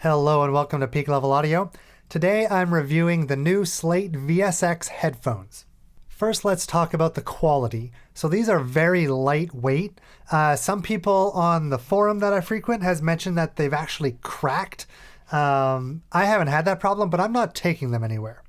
Hello and welcome to Peak Level Audio. Today I'm reviewing the new Slate VSX headphones. First, let's talk about the quality. So these are very lightweight. Some people on the forum that I frequent has mentioned that they've actually cracked. I haven't had that problem, but I'm not taking them anywhere.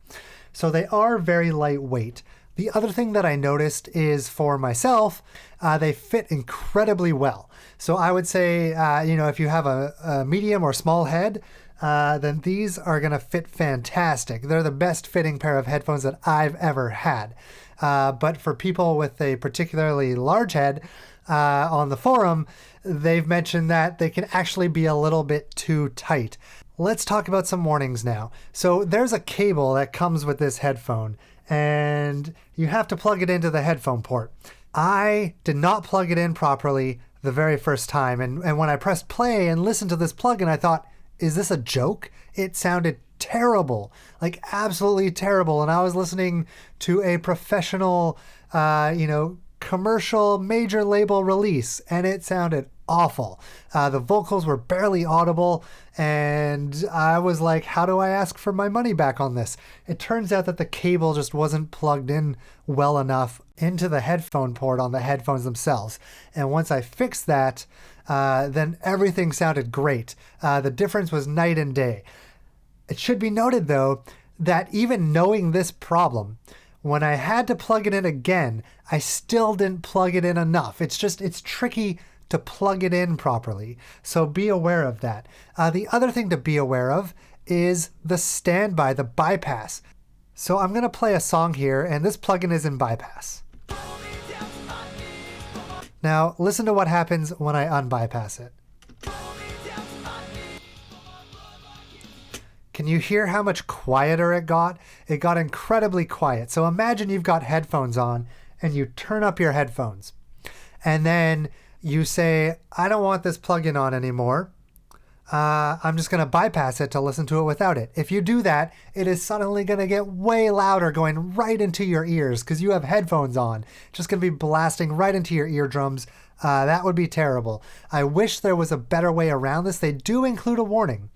So they are very lightweight. The other thing that I noticed is for myself, they fit incredibly well. So I would say, if you have a medium or small head, then these are going to fit fantastic. They're the best fitting pair of headphones that I've ever had. But for people with a particularly large head, on the forum, they've mentioned that they can actually be a little bit too tight. Let's talk about some warnings now. So there's a cable that comes with this headphone, and you have to plug it into the headphone port. I did not plug it in properly the very first time, and when I pressed play and listened to this plugin, I thought, is this a joke? It sounded terrible, like absolutely terrible, and I was listening to a professional, commercial major label release, and it sounded awful. The vocals were barely audible, and I was like, how do I ask for my money back on this? It turns out that the cable just wasn't plugged in well enough into the headphone port on the headphones themselves. And once I fixed that, then everything sounded great. The difference was night and day. It should be noted, though, that even knowing this problem, when I had to plug it in again, I still didn't plug it in enough. It's tricky to plug it in properly. So be aware of that. The other thing to be aware of is the standby, the bypass. So I'm going to play a song here, and this plugin is in bypass. Now listen to what happens when I unbypass it. Can you hear how much quieter it got? It got incredibly quiet. So imagine you've got headphones on and you turn up your headphones. And then you say, I don't want this plugin on anymore. I'm just going to bypass it to listen to it without it. If you do that, it is suddenly going to get way louder going right into your ears because you have headphones on. Just going to be blasting right into your eardrums. That would be terrible. I wish there was a better way around this. They do include a warning.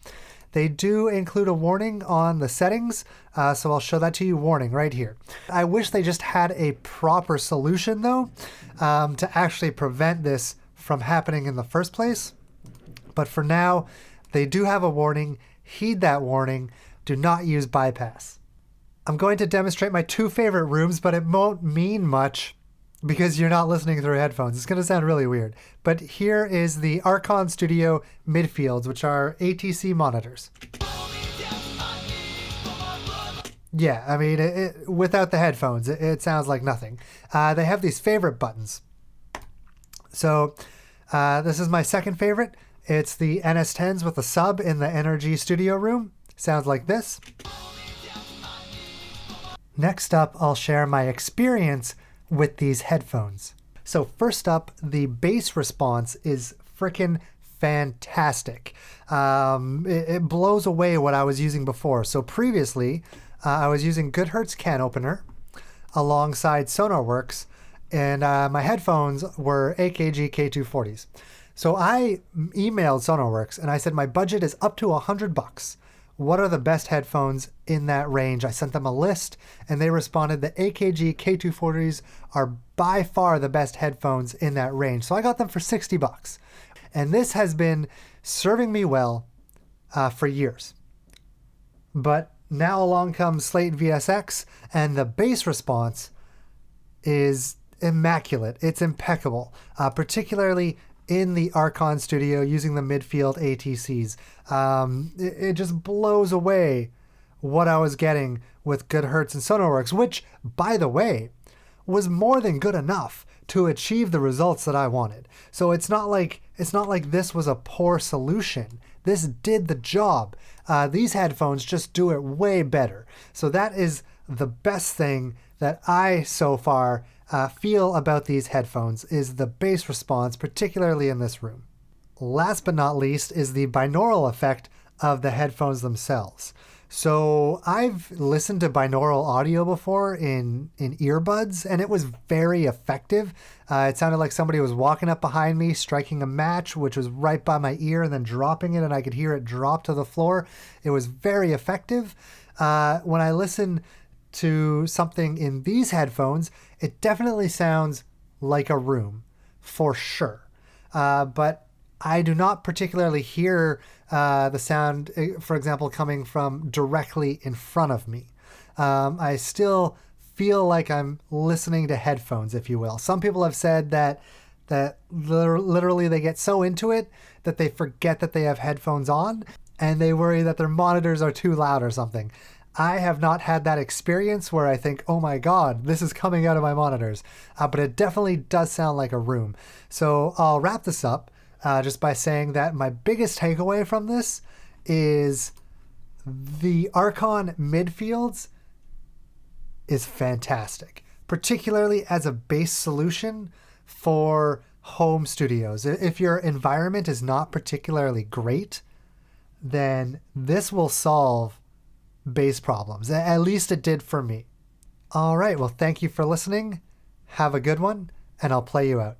They do include a warning on the settings, so I'll show that to you. Warning right here. I wish they just had a proper solution, though, to actually prevent this from happening in the first place. But for now, they do have a warning. Heed that warning. Do not use bypass. I'm going to demonstrate my two favorite rooms, but it won't mean much because you're not listening through headphones. It's going to sound really weird. But here is the Archon Studio midfields, which are ATC monitors. Yeah, I mean, without the headphones, it sounds like nothing. They have these favorite buttons. So this is my second favorite. It's the NS10s with a sub in the Energy Studio room. Sounds like this. Next up, I'll share my experience with these headphones. So first up, the bass response is frickin' fantastic. It blows away what I was using before. So previously, I was using Goodhertz Can Opener alongside SonarWorks, and my headphones were AKG K240s. So I emailed SonarWorks and I said, my budget is up to $100. What are the best headphones in that range? I sent them a list and they responded the AKG K240s are by far the best headphones in that range. So I got them for $60. And this has been serving me well for years. But now along comes Slate VSX and the bass response is immaculate. It's impeccable, particularly in the Archon Studio using the midfield ATCs. It just blows away what I was getting with Goodhertz and SonarWorks, which, by the way, was more than good enough to achieve the results that I wanted. So it's not like this was a poor solution. This did the job. These headphones just do it way better. So that is the best thing that I so far feel about these headphones is the bass response, particularly in this room. Last but not least is the binaural effect of the headphones themselves. So I've listened to binaural audio before in earbuds, and it was very effective. It sounded like somebody was walking up behind me, striking a match, which was right by my ear, and then dropping it, and I could hear it drop to the floor. It was very effective. When I listen to something in these headphones, it definitely sounds like a room, for sure. But I do not particularly hear the sound, for example, coming from directly in front of me. I still feel like I'm listening to headphones, if you will. Some people have said that literally they get so into it that they forget that they have headphones on and they worry that their monitors are too loud or something. I have not had that experience where I think, oh my God, this is coming out of my monitors. But it definitely does sound like a room. So I'll wrap this up just by saying that my biggest takeaway from this is the Archon midfields is fantastic, particularly as a bass solution for home studios. If your environment is not particularly great, then this will solve bass problems. At least it did for me. All right, well, thank you for listening. Have a good one, and I'll play you out.